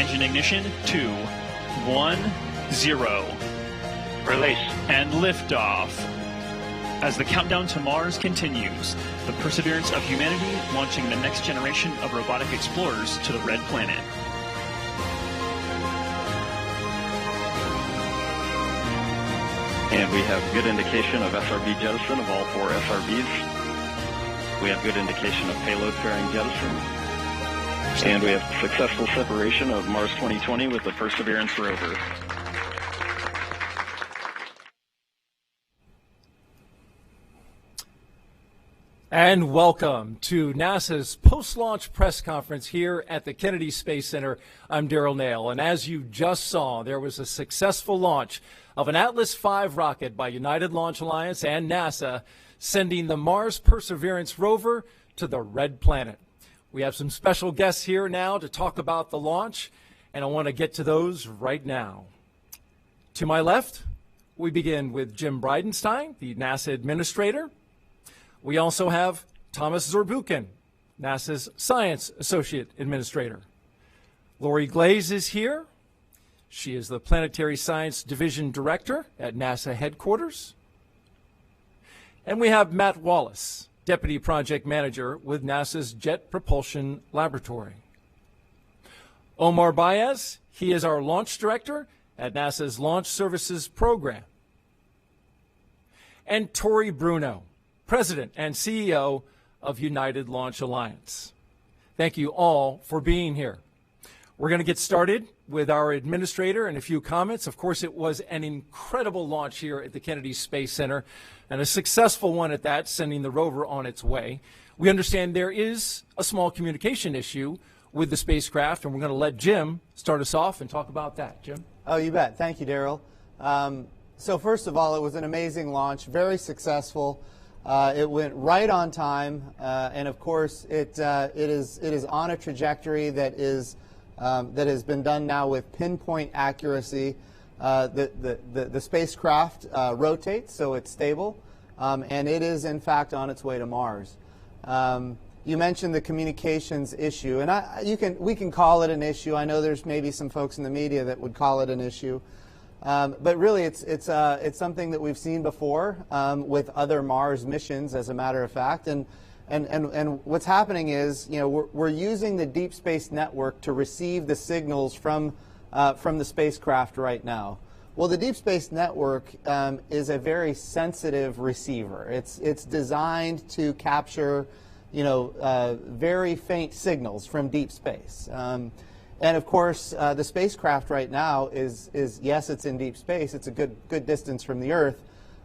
Engine ignition, 2, 1, 0. Release. And liftoff. As the countdown to Mars continues, the perseverance of humanity launching the next generation of robotic explorers to the Red Planet. And we have good indication of SRB jettison of all 4 SRBs. We have good indication of payload fairing jettison. And we have successful separation of Mars 2020 with the Perseverance rover. And welcome to NASA's post-launch press conference here at the Kennedy Space Center. I'm Daryl Nail, and as you just saw, there was a successful launch of an Atlas V rocket by United Launch Alliance and NASA, sending the Mars Perseverance rover to the Red Planet. We have some special guests here now to talk about the launch, and I want to get to those right now. To my left, we begin with Jim Bridenstine, the NASA administrator. We also have Thomas Zurbuchen, NASA's Science Associate Administrator. Lori Glaze is here. She is the Planetary Science Division Director at NASA headquarters. And we have Matt Wallace, Deputy Project Manager with NASA's Jet Propulsion Laboratory. Omar Baez, he is our Launch Director at NASA's Launch Services Program. And Tori Bruno, President and CEO of United Launch Alliance. Thank you all for being here. We're going to get started with our administrator and a few comments. Of course, it was an incredible launch here at the Kennedy Space Center, and a successful one at that, sending the rover on its way. We understand there is a small communication issue with the spacecraft, and we're going to let Jim start us off and talk about that. Jim? Oh, you bet. Thank you, Daryl. So first of all, it was an amazing launch, very successful. It went right on time, and of course, it is on a trajectory that has been done now with pinpoint accuracy. The spacecraft rotates, so it's stable, and it is in fact on its way to Mars. You mentioned the communications issue, and we can call it an issue. I know there's maybe some folks in the media that would call it an issue. But really, it's something that we've seen before with other Mars missions, as a matter of fact. And what's happening is, we're using the Deep Space Network to receive the signals from the spacecraft right now. Well, the Deep Space Network is a very sensitive receiver. It's designed to capture, very faint signals from deep space. And of course, the spacecraft right now is yes, it's in deep space. It's a good distance from the Earth,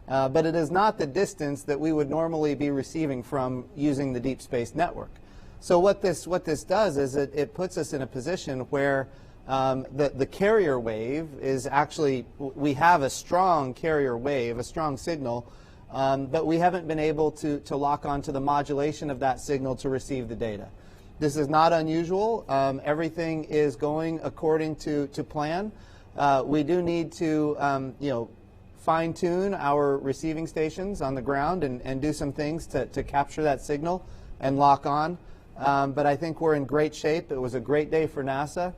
but it is not the distance that we would normally be receiving from using the Deep Space Network. So what this does is it puts us in a position where the carrier wave is actually, we have a strong carrier wave, a strong signal, but we haven't been able to lock onto the modulation of that signal to receive the data. This is not unusual. Everything is going according to plan. We do need to, fine-tune our receiving stations on the ground and do some things to capture that signal and lock on. But I think we're in great shape. It was a great day for NASA.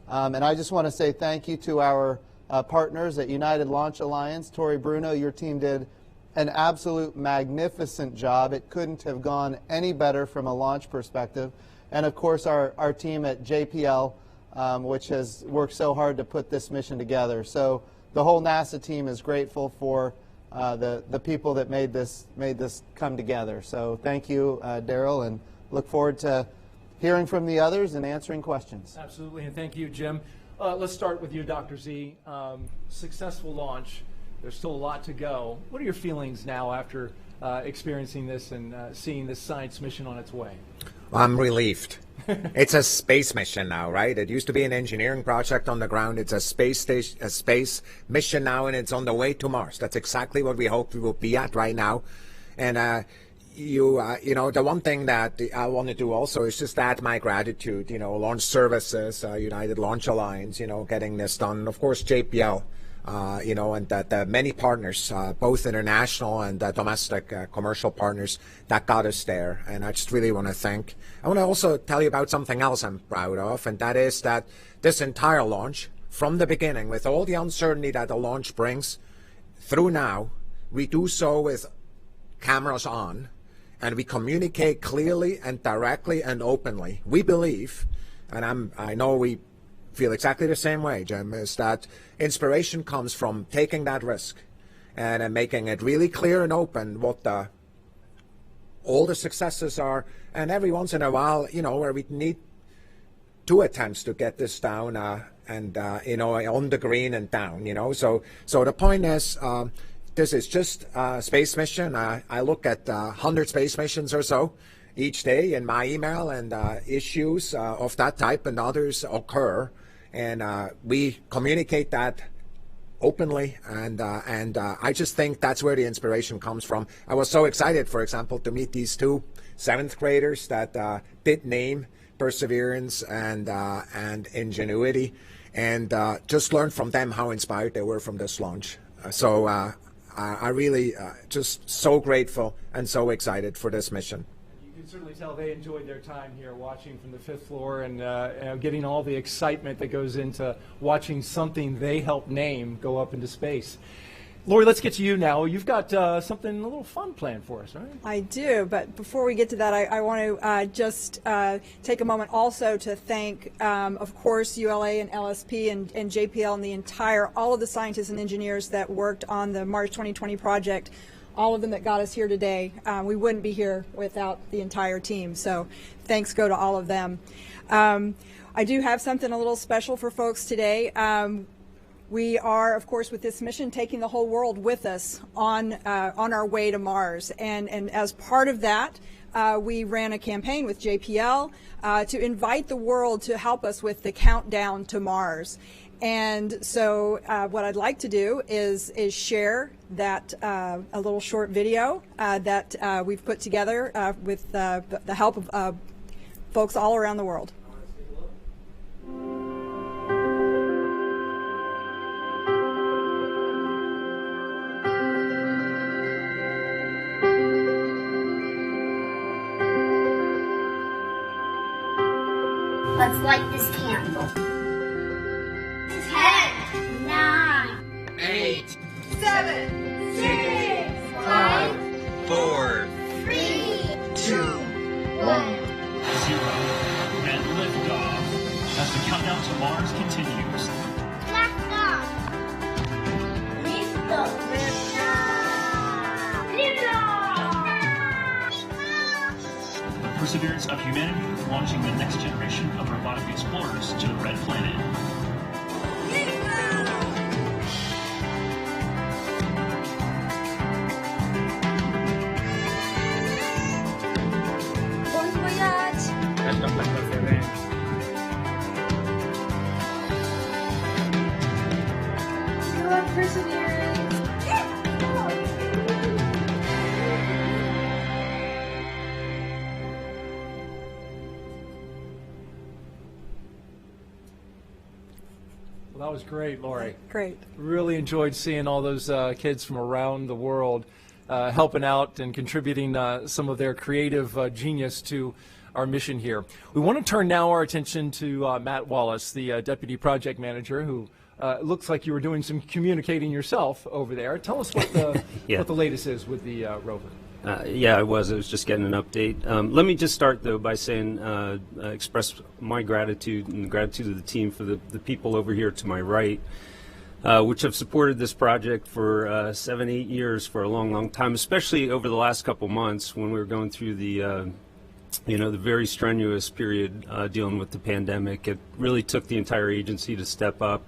And I just want to say thank you to our partners at United Launch Alliance. Tori Bruno, your team did an absolute magnificent job. It couldn't have gone any better from a launch perspective. And of course, our team at JPL, which has worked so hard to put this mission together. So the whole NASA team is grateful for the people that made this come together. So thank you, Daryl, and look forward to hearing from the others and answering questions. Absolutely, and thank you, Jim. Let's start with you, Dr. Z. Successful launch. There's still a lot to go. What are your feelings now after experiencing this and seeing this science mission on its way? I'm relieved. It's a space mission now, right? It used to be an engineering project on the ground. It's a space mission now, and it's on the way to Mars. That's exactly what we hoped we will be at right now. And the one thing that I want to do also is just add my gratitude. Launch Services, United Launch Alliance, getting this done. Of course, JPL. and the many partners, both international and domestic commercial partners that got us there. And I just really want to thank. I want to also tell you about something else I'm proud of, and that is that this entire launch, from the beginning, with all the uncertainty that the launch brings, through now, we do so with cameras on, and we communicate clearly and directly and openly. We believe, and I know we feel exactly the same way, Jim, is that inspiration comes from taking that risk and making it really clear and open what all the successes are, and every once in a while, where we need 2 attempts to get this down and on the green and down, So the point is, this is just a space mission. I look at 100 space missions or so each day in my email, and issues of that type and others occur, and we communicate that openly, and I just think that's where the inspiration comes from. I was so excited, for example, to meet these 2 7th graders that did name perseverance and ingenuity, and just learned from them how inspired they were from this launch. So I really just so grateful and so excited for this mission. You can certainly tell they enjoyed their time here watching from the 5th floor and getting all the excitement that goes into watching something they helped name go up into space. Lori, let's get to you now. You've got something a little fun planned for us, right? I do, but before we get to that, I want to just take a moment also to thank, of course, ULA and LSP and JPL and all of the scientists and engineers that worked on the Mars 2020 project, all of them that got us here today. We wouldn't be here without the entire team, so thanks go to all of them. I do have something a little special for folks today. We are, of course, with this mission, taking the whole world with us on our way to Mars. And as part of that, we ran a campaign with JPL to invite the world to help us with the countdown to Mars. And so what I'd like to do is share that a little short video that we've put together with the help of folks all around the world. Let's light this candle. 10, 9, 8, 7, 6, 5, 4, 3, 2, 1. 0, and liftoff as the countdown to Mars continues. Blast off. Lift off. Lift off. Lift off. The perseverance of humanity launching the next generation of robotic explorers to the Red Planet. Bon voyage. Your perseverance. Well, that was great, Lori. Great. Really enjoyed seeing all those kids from around the world helping out and contributing some of their creative genius to our mission here. We want to turn now our attention to Matt Wallace, the Deputy Project Manager, who looks like you were doing some communicating yourself over there. Tell us what the, Yeah. what the latest is with the Rover. Yeah, I was just getting an update. Let me just start, though, by saying, express my gratitude and the gratitude of the team for the people over here to my right, which have supported this project for 7, 8 years, for a long, long time, especially over the last couple months when we were going through the the very strenuous period dealing with the pandemic. It really took the entire agency to step up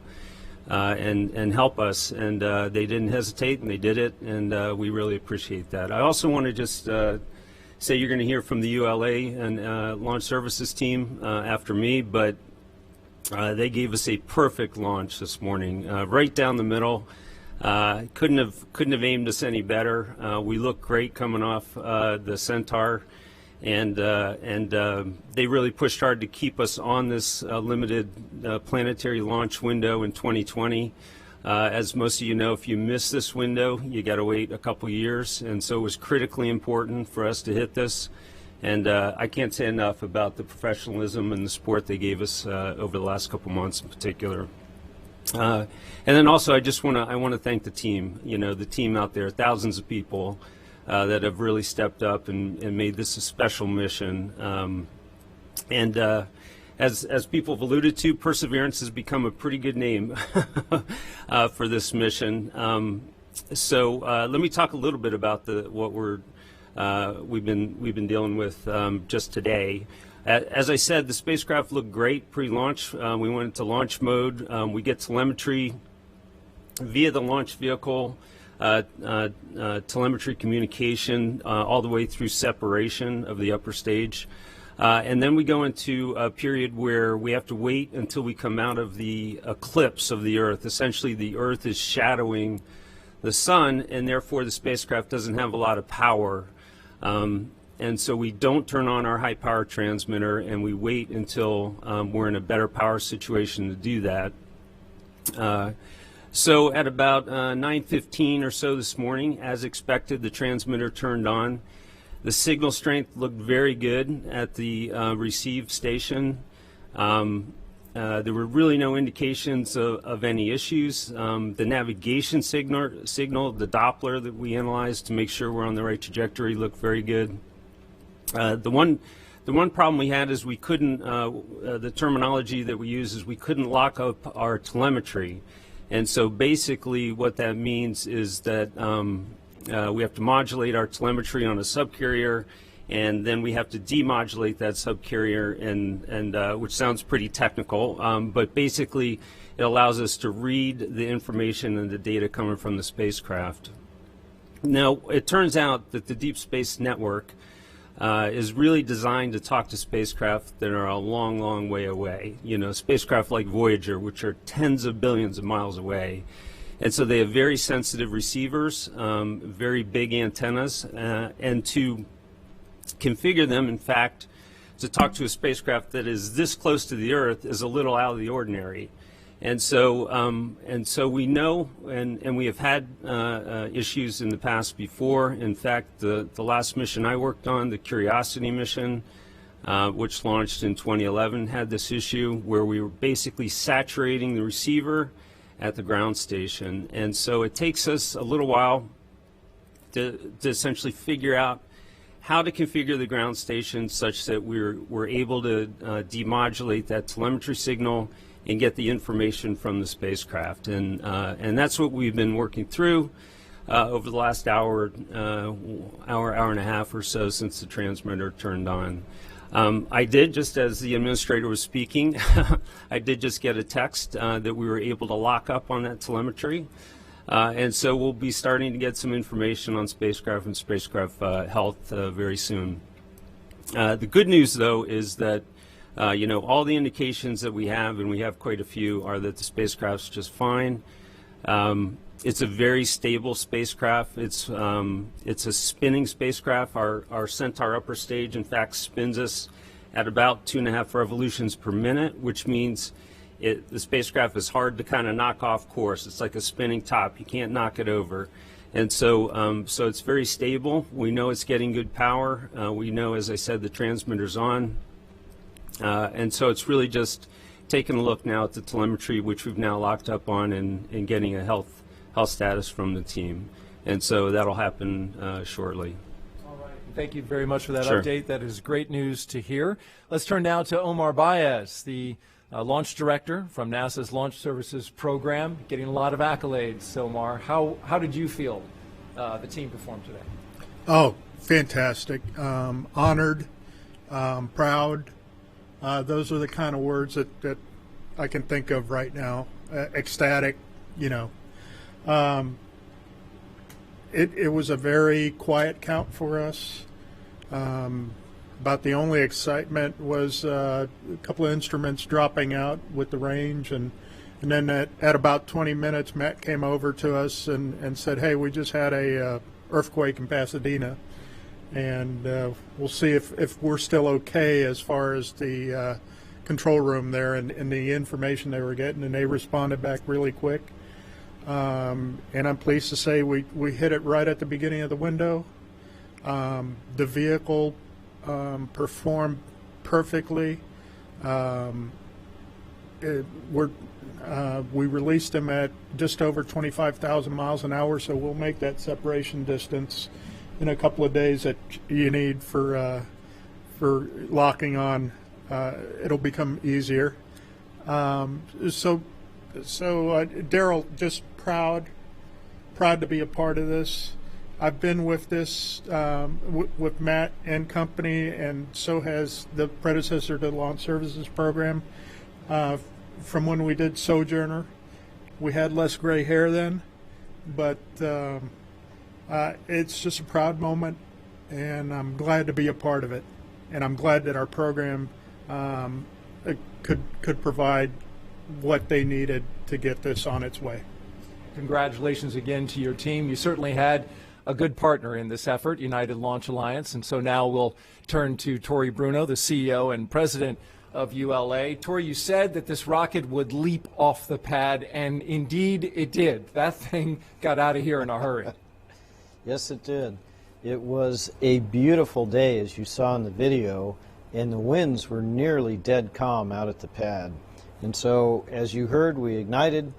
and help us, and they didn't hesitate, and they did it, and we really appreciate that. I also want to just say you're going to hear from the ULA and Launch Services team after me, but they gave us a perfect launch this morning, right down the middle. Couldn't have aimed us any better. We look great coming off the Centaur. And they really pushed hard to keep us on this limited planetary launch window in 2020. As most of you know, if you miss this window, you got to wait a couple years, and so it was critically important for us to hit this. And I can't say enough about the professionalism and the support they gave us over the last couple months in particular. And then also, I want to thank the team. You know, the team out there, thousands of people that have really stepped up and made this a special mission. As people have alluded to, Perseverance has become a pretty good name for this mission. So let me talk a little bit about what we've been dealing with just today. As I said, the spacecraft looked great pre-launch. We went into launch mode. We get telemetry via the launch vehicle, telemetry communication all the way through separation of the upper stage. And then we go into a period where we have to wait until we come out of the eclipse of the Earth. Essentially, the Earth is shadowing the sun, and therefore the spacecraft doesn't have a lot of power. And so we don't turn on our high power transmitter, and we wait until we're in a better power situation to do that. So at about 9:15 or so this morning, as expected, the transmitter turned on. The signal strength looked very good at the receive station. There were really no indications of any issues. The navigation signal, the Doppler that we analyzed to make sure we're on the right trajectory, looked very good. The one problem we had is we couldn't, the terminology that we use is we couldn't lock up our telemetry. And so basically what that means is that we have to modulate our telemetry on a subcarrier, and then we have to demodulate that subcarrier, and which sounds pretty technical, but basically it allows us to read the information and the data coming from the spacecraft. Now, it turns out that the Deep Space Network is really designed to talk to spacecraft that are a long, long way away. You know, spacecraft like Voyager, which are tens of billions of miles away. And so they have very sensitive receivers, very big antennas, and to configure them, in fact, to talk to a spacecraft that is this close to the Earth is a little out of the ordinary. And so we know, and we have had issues in the past before. In fact, the last mission I worked on, the Curiosity mission, which launched in 2011, had this issue where we were basically saturating the receiver at the ground station. And so it takes us a little while to essentially figure out how to configure the ground station such that we're able to demodulate that telemetry signal and get the information from the spacecraft. And that's what we've been working through over the last hour and a half or so since the transmitter turned on. I did, just as the administrator was speaking, I did just get a text that we were able to lock up on that telemetry. And so we'll be starting to get some information on spacecraft and spacecraft health very soon. The good news, though, is that you know, all the indications that we have, and we have quite a few, are that the spacecraft's just fine. It's a very stable spacecraft. It's a spinning spacecraft. Our Centaur upper stage, in fact, spins us at about 2.5 revolutions per minute, which means the spacecraft is hard to kind of knock off course. It's like a spinning top. You can't knock it over. And so, so it's very stable. We know it's getting good power. We know, as I said, the transmitter's on. And so it's really just taking a look now at the telemetry, which we've now locked up on, and getting a health status from the team. And so that'll happen shortly. All right. Thank you very much for that Sure. update. That is great news to hear. Let's turn now to Omar Baez, the launch director from NASA's Launch Services Program, getting a lot of accolades. Omar, how did you feel the team performed today? Oh, fantastic. Honored, proud. Those are the kind of words that I can think of right now. Ecstatic, you know. It was a very quiet count for us. About the only excitement was a couple of instruments dropping out with the range, and then at about 20 minutes, Matt came over to us and said, "Hey, we just had a earthquake in Pasadena, and we'll see if we're still okay as far as the control room there and the information they were getting," and they responded back really quick. and I'm pleased to say we hit it right at the beginning of the window. The vehicle performed perfectly. We released them at just over 25,000 miles an hour, so we'll make that separation distance in a couple of days that you need for locking on. It'll become easier. So Daryl, just proud to be a part of this. I've been with this with Matt and company, and so has the predecessor to the Launch Services Program. From when we did Sojourner, we had less gray hair then, but it's just a proud moment, and I'm glad to be a part of it. And I'm glad that our program could provide what they needed to get this on its way. Congratulations again to your team. You certainly had a good partner in this effort, United Launch Alliance, and so now we'll turn to Tori Bruno, the CEO and president of ULA. Tori, you said that this rocket would leap off the pad, and indeed it did. That thing got out of here in a hurry. Yes, it did. It was a beautiful day, as you saw in the video, and the winds were nearly dead calm out at the pad. And so, as you heard, we ignited.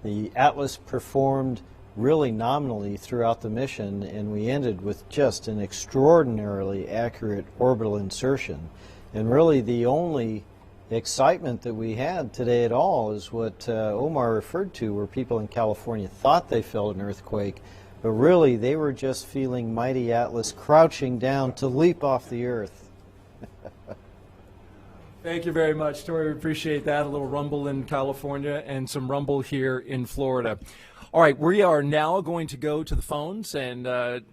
The Atlas performed really nominally throughout the mission, and we ended with just an extraordinarily accurate orbital insertion. And really the only excitement that we had today at all is what Omar referred to, where people in California thought they felt an earthquake, but really they were just feeling mighty Atlas crouching down to leap off the earth. Thank you very much, Tori. We appreciate that. A little rumble in California and some rumble here in Florida. All right, we are now going to go to the phones and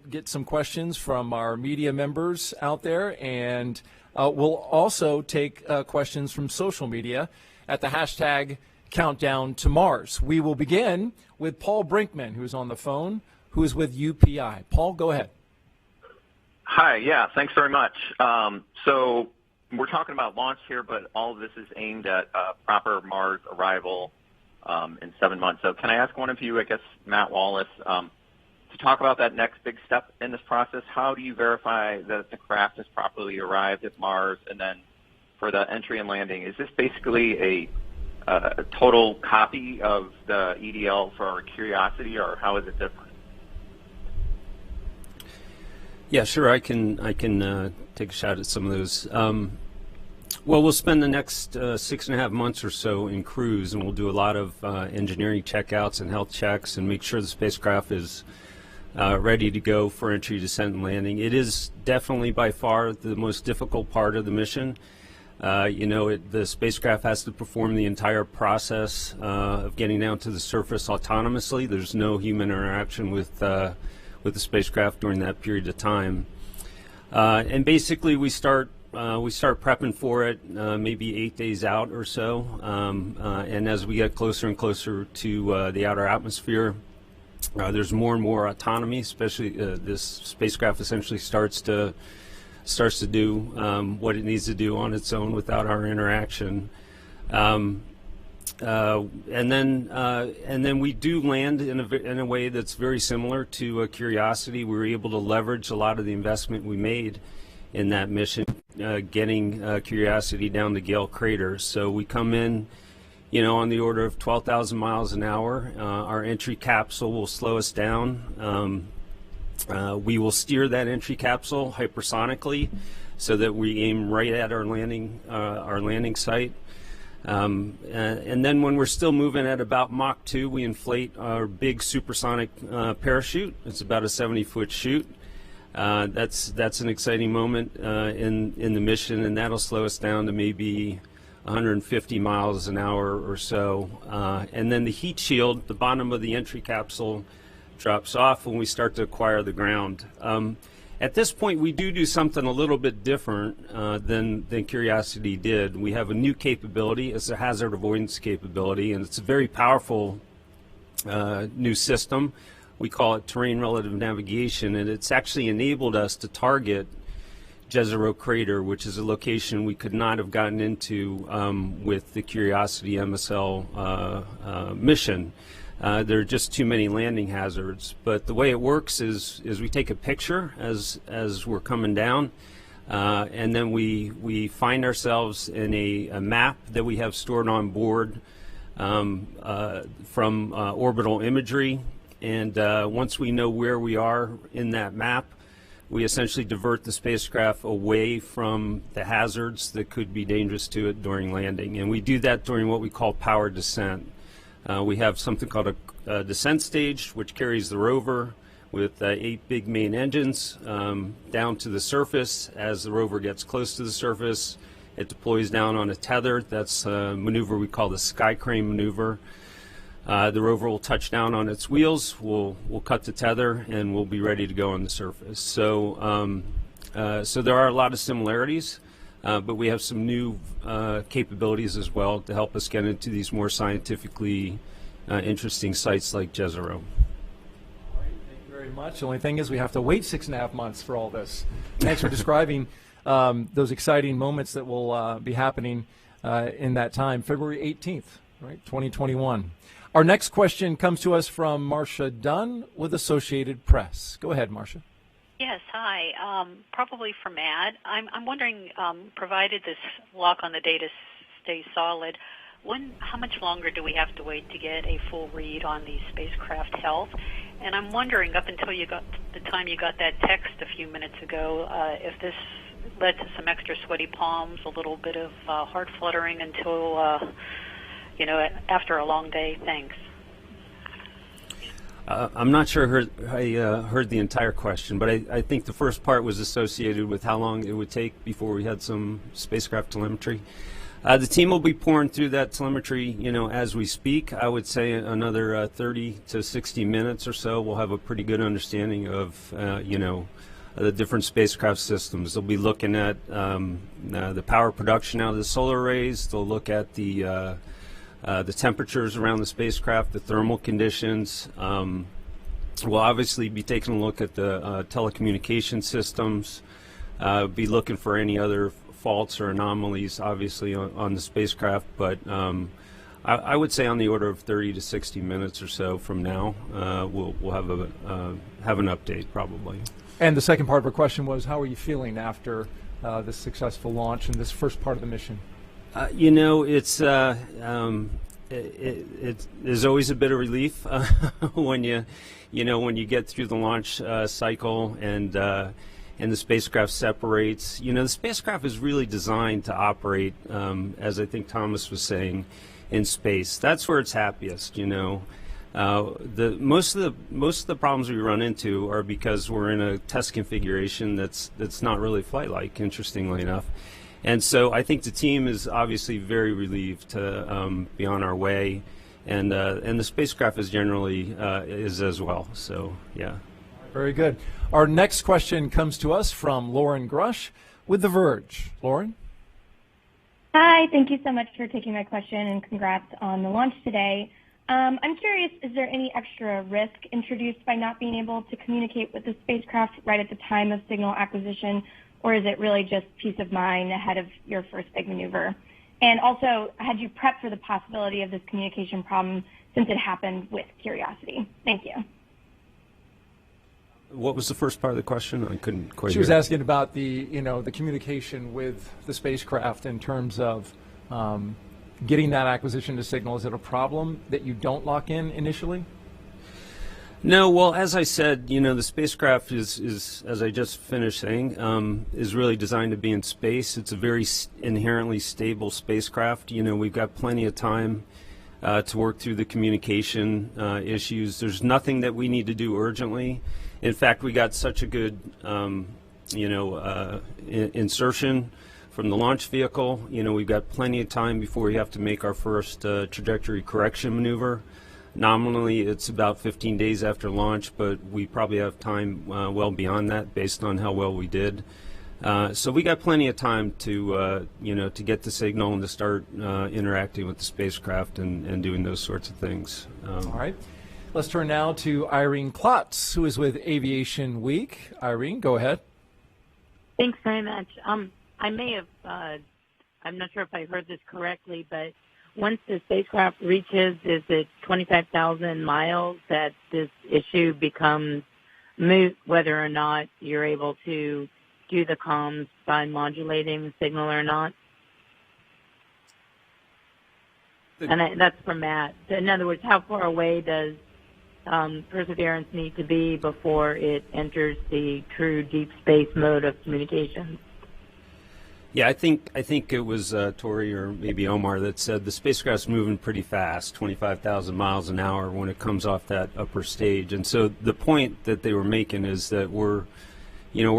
get some questions from our media members out there, and we'll also take questions from social media at the hashtag Countdown to Mars. We will begin with Paul Brinkman, who's on the phone, who is with UPI. Paul, go ahead. Hi, yeah, thanks very much. So we're talking about launch here, but all of this is aimed at proper Mars arrival in 7 months. So can I ask one of you, I guess Matt Wallace, to talk about that next big step in this process? How do you verify that the craft has properly arrived at Mars? And then for the entry and landing, is this basically a total copy of the EDL for our Curiosity, or how is it different? Yeah, sure. I can take a shot at some of those. Well, we'll spend the next 6.5 months or so in cruise, and we'll do a lot of engineering checkouts and health checks and make sure the spacecraft is ready to go for entry, descent, and landing. It is definitely by far the most difficult part of the mission. The spacecraft has to perform the entire process of getting down to the surface autonomously. There's no human interaction with the spacecraft during that period of time. And basically we start prepping for it maybe 8 days out or so. And as we get closer and closer to the outer atmosphere, there's more and more autonomy, especially this spacecraft essentially starts to do what it needs to do on its own without our interaction. And then we do land in a way that's very similar to a Curiosity. We were able to leverage a lot of the investment we made in that mission, getting Curiosity down to Gale Crater. So we come in, on the order of 12,000 miles an hour. Our entry capsule will slow us down. We will steer that entry capsule hypersonically so that we aim right at our landing site. And then when we're still moving at about Mach 2, we inflate our big supersonic parachute. It's about a 70-foot chute. That's an exciting moment in the mission, and that'll slow us down to maybe 150 miles an hour or so. And then the heat shield, the bottom of the entry capsule, drops off when we start to acquire the ground. At this point, we do something a little bit different than Curiosity did. We have a new capability. It's a hazard avoidance capability, and it's a very powerful new system. We call it terrain relative navigation, and it's actually enabled us to target Jezero Crater, which is a location we could not have gotten into with the Curiosity MSL mission. There are just too many landing hazards. But the way it works is we take a picture as we're coming down, and then we find ourselves in a map that we have stored on board from orbital imagery. And once we know where we are in that map, we essentially divert the spacecraft away from the hazards that could be dangerous to it during landing. And we do that during what we call power descent. We have something called a descent stage, which carries the rover with 8 big main engines down to the surface. As the rover gets close to the surface, it deploys down on a tether. That's a maneuver we call the sky crane maneuver. The rover will touch down on its wheels, we'll cut the tether, and we'll be ready to go on the surface. So, so there are a lot of similarities, but we have some new capabilities as well to help us get into these more scientifically interesting sites like Jezero. Thank you very much. The only thing is we have to wait 6.5 months for all this. Thanks for describing those exciting moments that will be happening in that time, February 18th, right, 2021. Our next question comes to us from Marcia Dunn with Associated Press. Go ahead, Marcia. Yes, hi. Probably for Matt. I'm wondering, provided this lock on the data stays solid, how much longer do we have to wait to get a full read on the spacecraft health? And I'm wondering, up until the time you got that text a few minutes ago, if this led to some extra sweaty palms, a little bit of heart fluttering until after a long day. Thanks. I'm not sure I heard the entire question, but I think the first part was associated with how long it would take before we had some spacecraft telemetry. The team will be pouring through that telemetry, as we speak. I would say another 30 to 60 minutes or so. We'll have a pretty good understanding of, the different spacecraft systems. They'll be looking at the power production out of the solar arrays. They'll look at the temperatures around the spacecraft, the thermal conditions. We'll obviously be taking a look at the telecommunication systems, be looking for any other faults or anomalies, obviously, on the spacecraft. But I would say on the order of 30 to 60 minutes or so from now, we'll have an update probably. And the second part of our question was, how are you feeling after this successful launch and this first part of the mission? There's always a bit of relief when you get through the launch cycle and the spacecraft separates. The spacecraft is really designed to operate, as I think Thomas was saying, in space. That's where it's happiest. Most of the problems we run into are because we're in a test configuration that's not really flight-like, interestingly enough. And so I think the team is obviously very relieved to be on our way, and the spacecraft is generally is as well. So yeah. Very good. Our next question comes to us from Lauren Grush with The Verge. Lauren? Hi, thank you so much for taking my question, and congrats on the launch today. I'm curious, is there any extra risk introduced by not being able to communicate with the spacecraft right at the time of signal acquisition, or is it really just peace of mind ahead of your first big maneuver? And also, had you prepped for the possibility of this communication problem since it happened with Curiosity? Thank you. What was the first part of the question? I couldn't quite hear. She was asking about the communication with the spacecraft in terms of getting that acquisition to signal. Is it a problem that you don't lock in initially? No, well, as I said, the spacecraft is, as I just finished saying, is really designed to be in space. It's a very inherently stable spacecraft. We've got plenty of time to work through the communication issues. There's nothing that we need to do urgently. In fact, we got such a good, insertion from the launch vehicle. We've got plenty of time before we have to make our first trajectory correction maneuver. Nominally, it's about 15 days after launch, but we probably have time well beyond that based on how well we did. So we got plenty of time to, to get the signal and to start interacting with the spacecraft and doing those sorts of things. All right. Let's turn now to Irene Klotz, who is with Aviation Week. Irene, go ahead. Thanks very much. I may have, I'm not sure if I heard this correctly, but once the spacecraft reaches, is it 25,000 miles that this issue becomes moot, whether or not you're able to do the comms by modulating the signal or not? And that's from Matt. So in other words, how far away does Perseverance need to be before it enters the true deep space mode of communication? Yeah, I think it was Tori or maybe Omar that said the spacecraft's moving pretty fast, 25,000 miles an hour when it comes off that upper stage. And so the point that they were making is that we're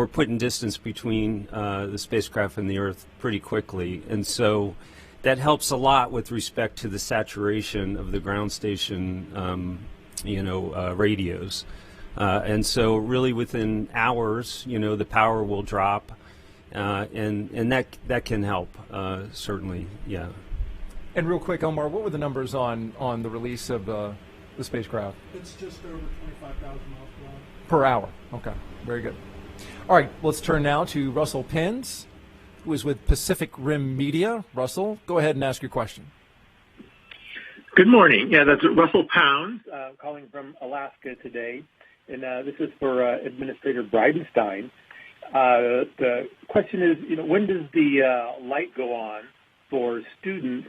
putting distance between the spacecraft and the Earth pretty quickly, and so that helps a lot with respect to the saturation of the ground station, radios. And so really within hours, the power will drop, and that can help, certainly, yeah. And real quick, Omar, what were the numbers on the release of the spacecraft? It's just over 25,000 miles per hour. Okay, very good. All right, let's turn now to Russell Pins, who is with Pacific Rim Media. Russell, go ahead and ask your question. Good morning. Yeah, that's Russell Pounds, calling from Alaska today. And this is for Administrator Bridenstine. The question is, when does the light go on for students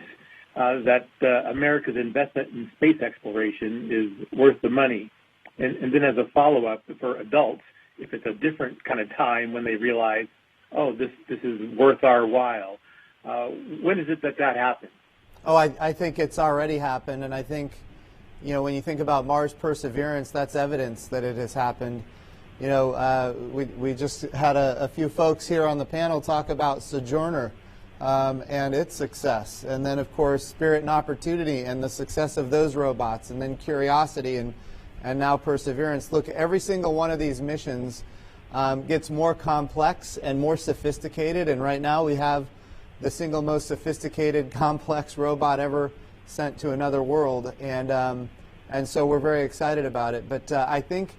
that America's investment in space exploration is worth the money? And then as a follow-up for adults, if it's a different kind of time when they realize, oh, this is worth our while, when is it that happens? Oh, I think it's already happened, and I think, when you think about Mars Perseverance, that's evidence that it has happened. We just had a few folks here on the panel talk about Sojourner and its success, and then, of course, Spirit and Opportunity and the success of those robots, and then Curiosity and now Perseverance. Look, every single one of these missions gets more complex and more sophisticated, and right now we have the single most sophisticated, complex robot ever sent to another world, and so we're very excited about it. But I think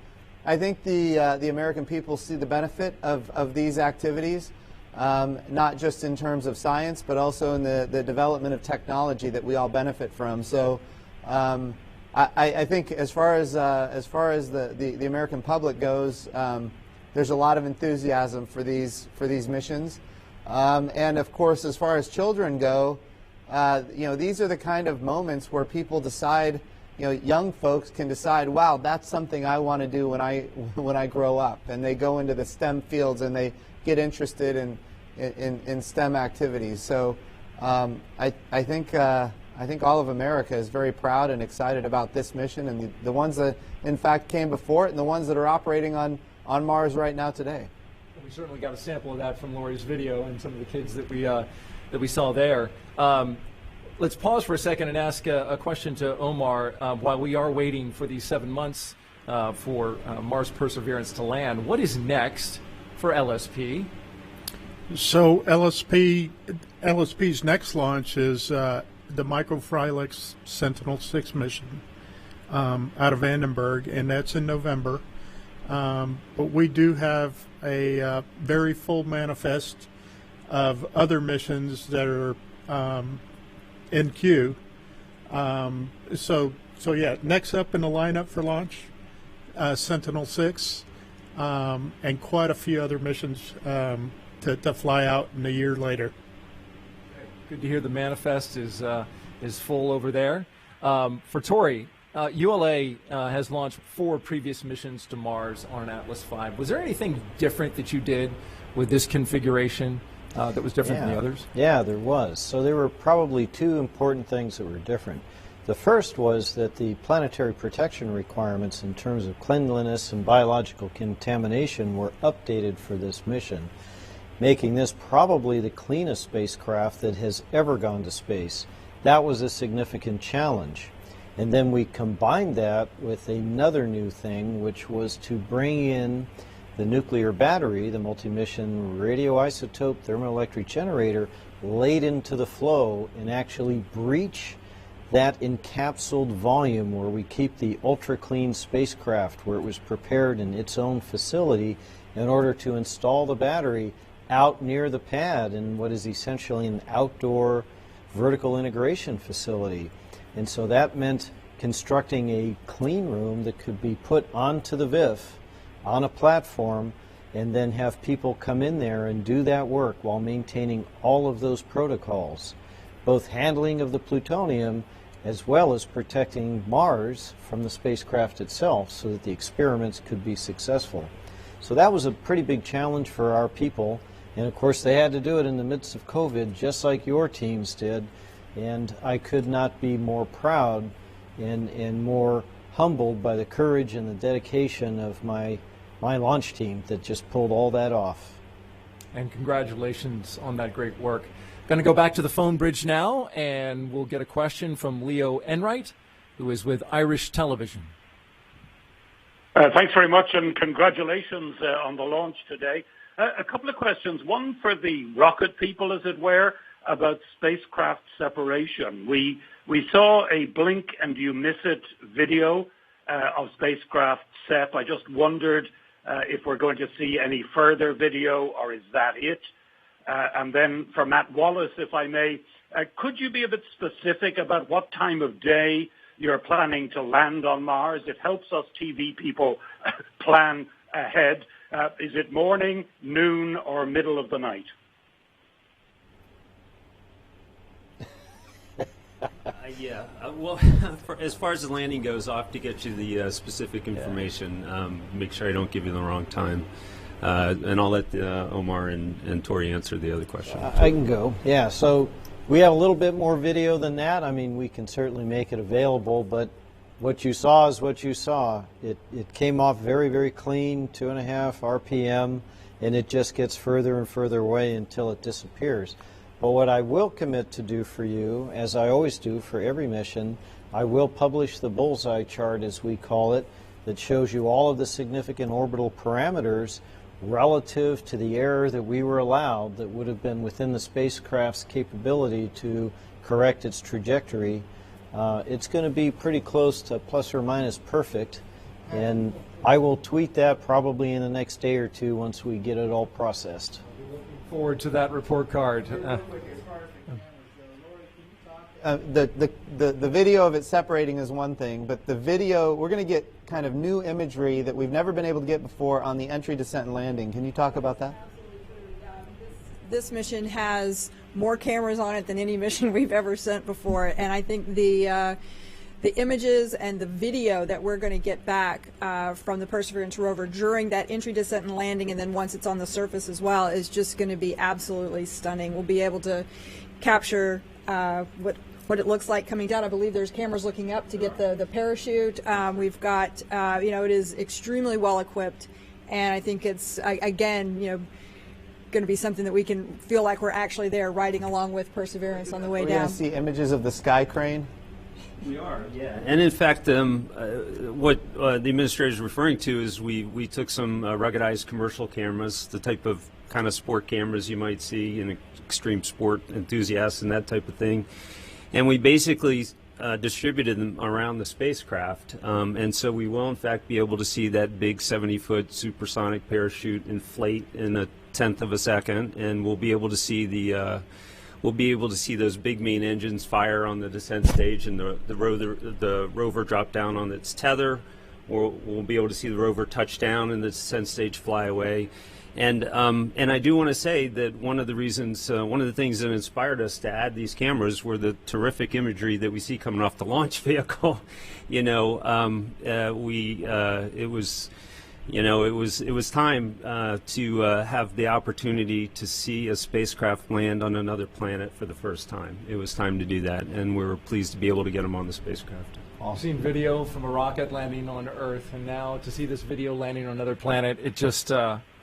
the American people see the benefit of these activities, not just in terms of science, but also in the development of technology that we all benefit from. So I think as far as the American public goes, there's a lot of enthusiasm for these missions. And of course, as far as children go, these are the kind of moments where people decide, young folks can decide, wow, that's something I want to do when I grow up, and they go into the STEM fields and they get interested in STEM activities. So I think all of America is very proud and excited about this mission, and the ones that in fact came before it, and the ones that are operating on Mars right now today. We certainly got a sample of that from Lori's video and some of the kids that we saw there. Let's pause for a second and ask a question to Omar while we are waiting for these 7 months for Mars Perseverance to land. What is next for LSP? So LSP's next launch is the Microfrylix Sentinel-6 mission out of Vandenberg, and that's in November. But we do have a very full manifest of other missions that are in queue. So yeah, next up in the lineup for launch, Sentinel-6, and quite a few other missions to fly out in a year later. Good to hear the manifest is full over there. For Tori, ULA has launched 4 previous missions to Mars on Atlas V. Was there anything different that you did with this configuration that was different than the others? Yeah, there was. So there were probably 2 important things that were different. The first was that the planetary protection requirements in terms of cleanliness and biological contamination were updated for this mission, making this probably the cleanest spacecraft that has ever gone to space. That was a significant challenge. And then we combined that with another new thing, which was to bring in the nuclear battery, the multi-mission radioisotope thermoelectric generator, laid into the flow and actually breach that encapsulated volume where we keep the ultra-clean spacecraft, where it was prepared in its own facility in order to install the battery out near the pad in what is essentially an outdoor vertical integration facility. And so that meant constructing a clean room that could be put onto the VIF on a platform and then have people come in there and do that work while maintaining all of those protocols, both handling of the plutonium as well as protecting Mars from the spacecraft itself so that the experiments could be successful. So that was a pretty big challenge for our people, and of course they had to do it in the midst of COVID just like your teams did, and I could not be more proud and more humbled by the courage and the dedication of my launch team that just pulled all that off. And congratulations on that great work. Going to go back to the phone bridge now, and we'll get a question from Leo Enright, who is with Irish Television. Thanks very much, and congratulations on the launch today. A couple of questions. One for the rocket people, as it were, about spacecraft separation. We saw a blink and you miss it video of spacecraft SEP. I just wondered if we're going to see any further video, or is that it? And then for Matt Wallace, if I may, could you be a bit specific about what time of day you're planning to land on Mars? It helps us TV people plan ahead. Is it morning, noon, or middle of the night? Well, as far as the landing goes, I'll have to get you the specific information, make sure I don't give you the wrong time. And I'll let Omar and Tori answer the other question. I can go. Yeah, so we have a little bit more video than that. I mean, we can certainly make it available, but what you saw is what you saw. It came off very, very clean, 2.5 RPM, and it just gets further and further away until it disappears. But what I will commit to do for you, as I always do for every mission, I will publish the bullseye chart, as we call it, that shows you all of the significant orbital parameters relative to the error that we were allowed that would have been within the spacecraft's capability to correct its trajectory. It's going to be pretty close to plus or minus perfect, and I will tweet that probably in the next day or two once we get it all processed. Forward to that report card. The video of it separating is one thing, but the video, we're going to get kind of new imagery that we've never been able to get before on the entry, descent, and landing. Can you talk about that? This mission has more cameras on it than any mission we've ever sent before, and I think the images and the video that we're going to get back from the Perseverance rover during that entry, descent, and landing, and then once it's on the surface as well, is just going to be absolutely stunning. We'll be able to capture what it looks like coming down. I believe there's cameras looking up to get the parachute. We've got, it is extremely well equipped, and I think it's, again, going to be something that we can feel like we're actually there riding along with Perseverance on the way down. We're going to see images of the sky crane. We are, yeah. And in fact, what the administrator is referring to is we took some ruggedized commercial cameras, the type of kind of sport cameras you might see in extreme sport enthusiasts and that type of thing, and we basically distributed them around the spacecraft. And so we will, in fact, be able to see that big 70-foot supersonic parachute inflate in a tenth of a second, and we'll be able to see those big main engines fire on the descent stage, and the rover drop down on its tether. We'll be able to see the rover touch down and the descent stage fly away. And I do want to say that one of the things that inspired us to add these cameras were the terrific imagery that we see coming off the launch vehicle. It was time to have the opportunity to see a spacecraft land on another planet for the first time. It was time to do that, and we were pleased to be able to get them on the spacecraft. I've seen video from a rocket landing on Earth, and now to see this video landing on another planet, it just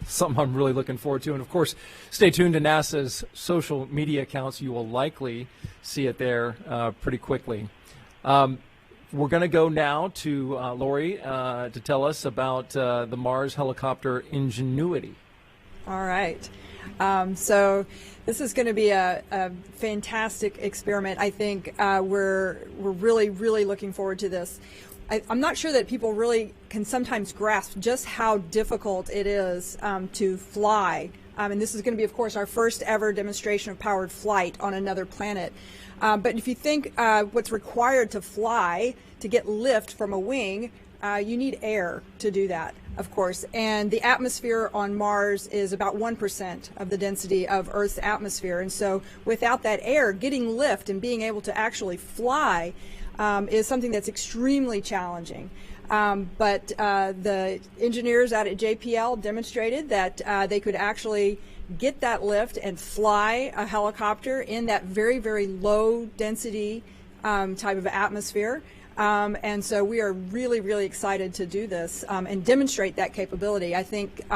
something I'm really looking forward to. And of course, stay tuned to NASA's social media accounts. You will likely see it there pretty quickly. We're going to go now to Lori to tell us about the Mars helicopter Ingenuity. All right. So this is going to be a fantastic experiment. I think we're really, really looking forward to this. I'm not sure that people really can sometimes grasp just how difficult it is to fly And this is going to be, of course, our first ever demonstration of powered flight on another planet. But if you think what's required to fly, to get lift from a wing, you need air to do that, of course. And the atmosphere on Mars is about 1% of the density of Earth's atmosphere. And so without that air, getting lift and being able to actually fly is something that's extremely challenging. But the engineers out at JPL demonstrated that they could actually get that lift and fly a helicopter in that very, very low density type of atmosphere. And so we are really, really excited to do this and demonstrate that capability. I think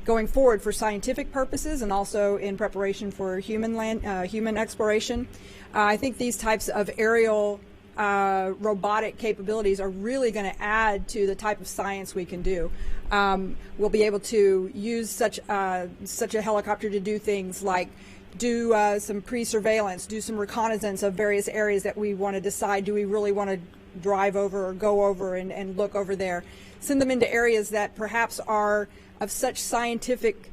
going forward for scientific purposes and also in preparation for human exploration, I think these types of aerial robotic capabilities are really going to add to the type of science we can do. We'll be able to use such a helicopter to do things like do some pre-surveillance, do some reconnaissance of various areas that we want to decide, do we really want to drive over or go over and look over there. Send them into areas that perhaps are of such scientific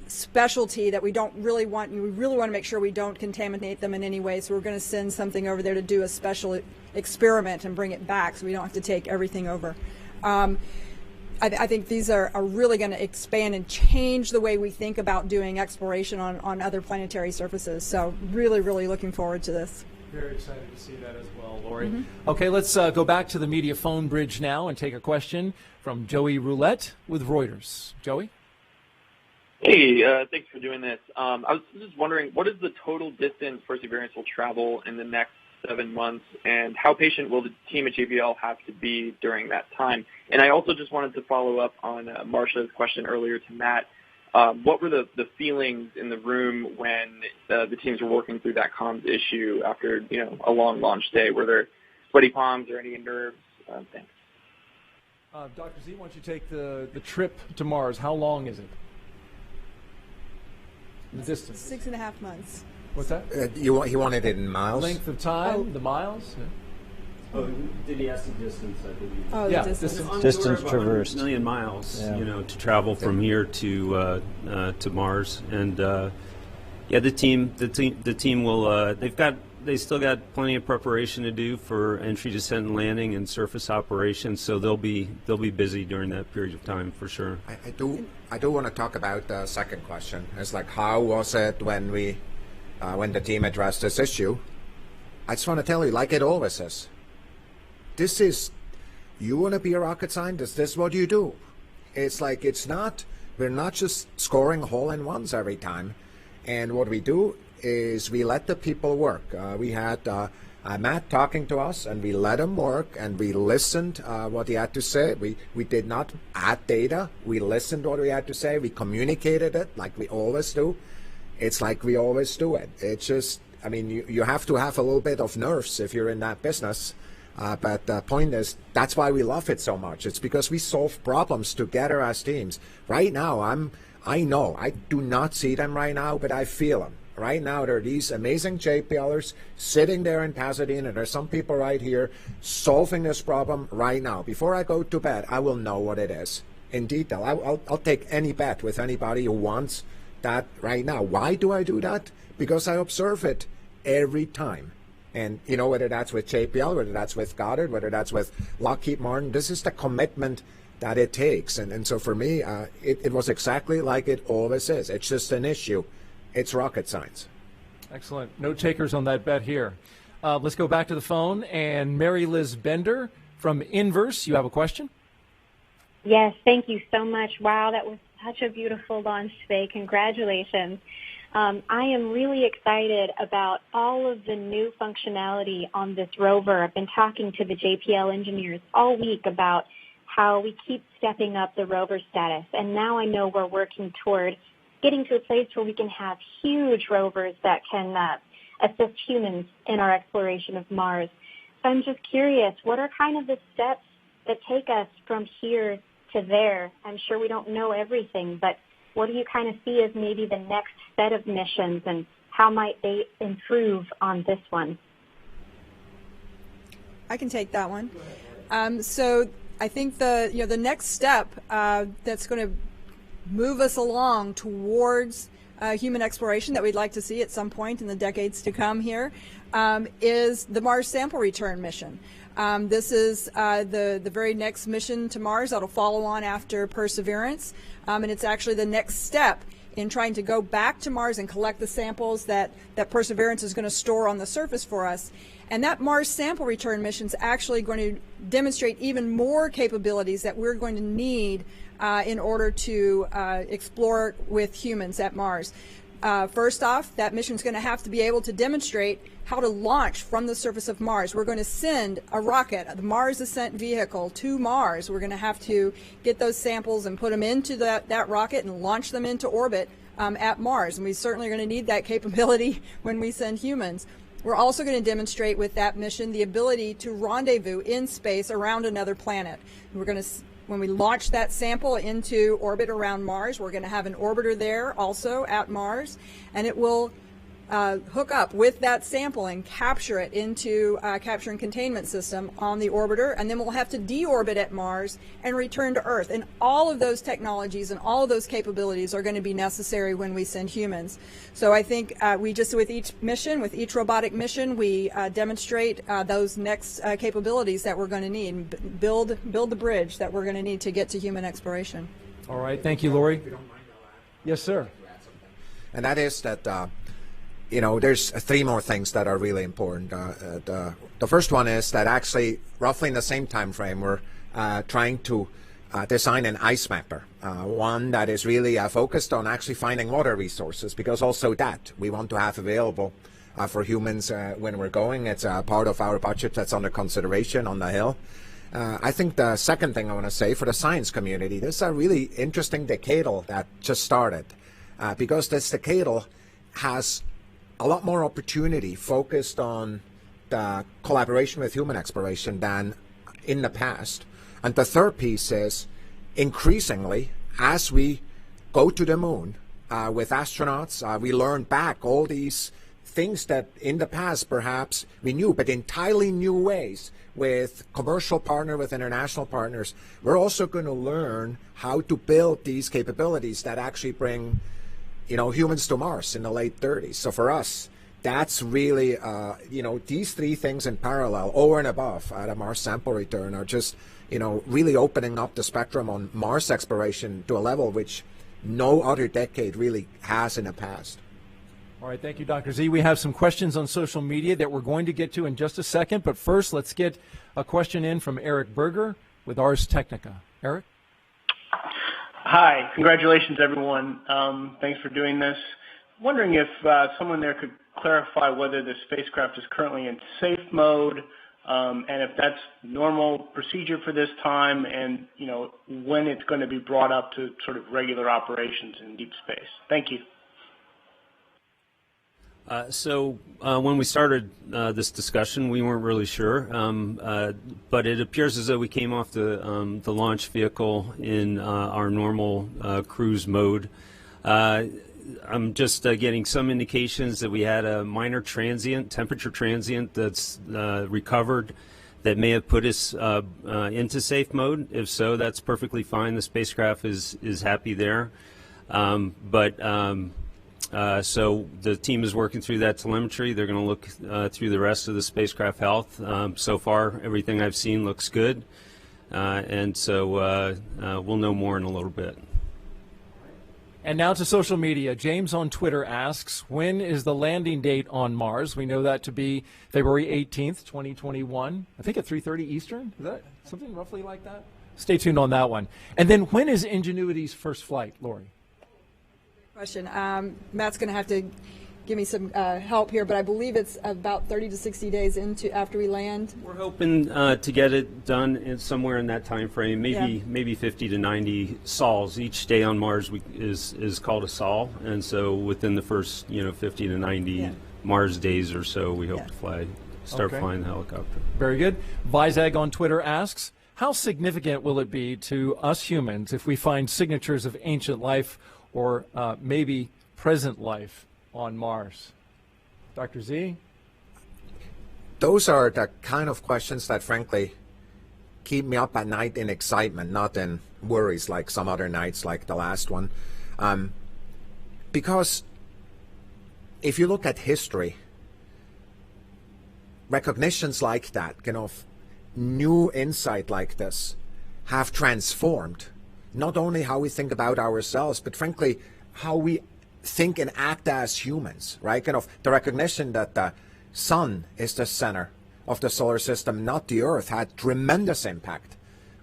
specialty that we don't really want, we really want to make sure we don't contaminate them in any way. So we're going to send something over there to do a special experiment and bring it back so we don't have to take everything over. I think these are really going to expand and change the way we think about doing exploration on other planetary surfaces. So really, really looking forward to this. Very excited to see that as well, Lori. Okay, let's go back to the media phone bridge now and take a question from Joey Roulette with Reuters. Joey? Hey, thanks for doing this. I was just wondering, what is the total distance Perseverance will travel in the next 7 months, and how patient will the team at JPL have to be during that time? And I also just wanted to follow up on Marcia's question earlier to Matt. What were the feelings in the room when the teams were working through that comms issue after a long launch day? Were there sweaty palms or any nerves? Thanks. Dr. Z, why don't you take the trip to Mars? How long is it? The distance? 6.5 months. What's that? He wanted it in miles. Length of time, the miles? Yeah. Oh, did he ask the distance, I believe? Oh, yeah, the distance. Distance traversed. 100 million miles, Yeah. to travel from here to Mars, and the team will. They still got plenty of preparation to do for entry, descent, and landing, and surface operations. So they'll be busy during that period of time for sure. I do want to talk about the second question. It's like, how was it when the team addressed this issue? I just want to tell you, like it always is. You want to be a rocket scientist, this is what you do. It's like, we're not just scoring hole-in-ones every time. And what we do is we let the people work. We had Matt talking to us, and we let him work, and we listened what he had to say. We did not add data. We listened what he had to say. We communicated it like we always do. It's like we always do it. It's just, you have to have a little bit of nerves if you're in that business. But the point is, that's why we love it so much. It's because we solve problems together as teams. Right now, I know, I do not see them right now, but I feel them. Right now, there are these amazing JPLers sitting there in Pasadena. There's some people right here solving this problem right now. Before I go to bed, I will know what it is in detail. I'll take any bet with anybody who wants that right now. Why do I do that? Because I observe it every time. And, whether that's with JPL, whether that's with Goddard, whether that's with Lockheed Martin, this is the commitment that it takes. And so for me, it was exactly like it always is. It's just an issue. It's rocket science. Excellent. No takers on that bet here. Let's go back to the phone. And Mary Liz Bender from Inverse, you have a question? Yes, thank you so much. Wow, that was such a beautiful launch today. Congratulations. I am really excited about all of the new functionality on this rover. I've been talking to the JPL engineers all week about how we keep stepping up the rover status, and now I know we're working toward getting to a place where we can have huge rovers that can assist humans in our exploration of Mars. So I'm just curious, what are kind of the steps that take us from here to there? I'm sure we don't know everything, but what do you kind of see as maybe the next set of missions, and how might they improve on this one? I can take that one. So I think the next step that's going to move us along towards human exploration that we'd like to see at some point in the decades to come here, is the Mars Sample Return mission. This is the very next mission to Mars that'll follow on after Perseverance, and it's actually the next step in trying to go back to Mars and collect the samples that Perseverance is going to store on the surface for us. And that Mars Sample Return mission is actually going to demonstrate even more capabilities that we're going to need in order to explore with humans at Mars. First off, that mission is going to have to be able to demonstrate how to launch from the surface of Mars. We're going to send a rocket, the Mars Ascent Vehicle, to Mars. We're going to have to get those samples and put them into that rocket and launch them into orbit at Mars. And we certainly are going to need that capability when we send humans. We're also going to demonstrate with that mission the ability to rendezvous in space around another planet. We're going to, when we launch that sample into orbit around Mars, we're going to have an orbiter there also at Mars, and it will hook up with that sample and capture it into capture and containment system on the orbiter, and then we'll have to deorbit at Mars and return to Earth. And all of those technologies and all of those capabilities are going to be necessary when we send humans. So I think we just, with each mission, with each robotic mission, we demonstrate those next capabilities that we're going to need and build the bridge that we're going to need to get to human exploration. All right, thank you, Lori. Yes, sir. And that is that you know, there's three more things that are really important. The first one is that actually, roughly in the same time frame, we're trying to design an ice mapper, one that is really focused on actually finding water resources, because also that we want to have available for humans when we're going. It's part of our budget that's under consideration on the Hill. I think the second thing I want to say for the science community, this is a really interesting decadal that just started, because this decadal has a lot more opportunity focused on the collaboration with human exploration than in the past. And the third piece is, increasingly, as we go to the moon with astronauts, we learn back all these things that in the past perhaps we knew, but in entirely new ways with commercial partners, with international partners. We're also going to learn how to build these capabilities that actually bring, you know, humans to Mars in the late 30s. So for us, that's really, you know, these three things in parallel, over and above the Mars Sample Return, are just, you know, really opening up the spectrum on Mars exploration to a level which no other decade really has in the past. All right, thank you, Dr. Z. We have some questions on social media that we're going to get to in just a second, but first let's get a question in from Eric Berger with Ars Technica. Eric? Hi, congratulations everyone. Thanks for doing this. Wondering if someone there could clarify whether the spacecraft is currently in safe mode, and if that's normal procedure for this time, and you know when it's going to be brought up to sort of regular operations in deep space. Thank you. So when we started this discussion, we weren't really sure, but it appears as though we came off the launch vehicle in our normal cruise mode. I'm just getting some indications that we had a minor temperature transient that's recovered that may have put us into safe mode. If so, that's perfectly fine. The spacecraft is happy there. So the team is working through that telemetry. They're going to look through the rest of the spacecraft health. So far, everything I've seen looks good. And so we'll know more in a little bit. And now to social media. James on Twitter asks, when is the landing date on Mars? We know that to be February 18th, 2021. I think at 3:30 Eastern. Is that something roughly like that? Stay tuned on that one. And then when is Ingenuity's first flight, Lori? Question. Matt's going to have to give me some help here, but I believe it's about 30 to 60 days after we land. We're hoping to get it done somewhere in that time frame, maybe 50 to 90 sols. Each day on Mars is called a sol, and so within the first 50 to 90 Mars days or so, we hope to start flying the helicopter. Very good. Vizag on Twitter asks, how significant will it be to us humans if we find signatures of ancient life or maybe present life on Mars? Dr. Z? Those are the kind of questions that, frankly, keep me up at night in excitement, not in worries like some other nights like the last one. Because if you look at history, recognitions like that, kind of new insight like this, have transformed not only how we think about ourselves, but frankly, how we think and act as humans, right? Kind of the recognition that the sun is the center of the solar system, not the Earth, had tremendous impact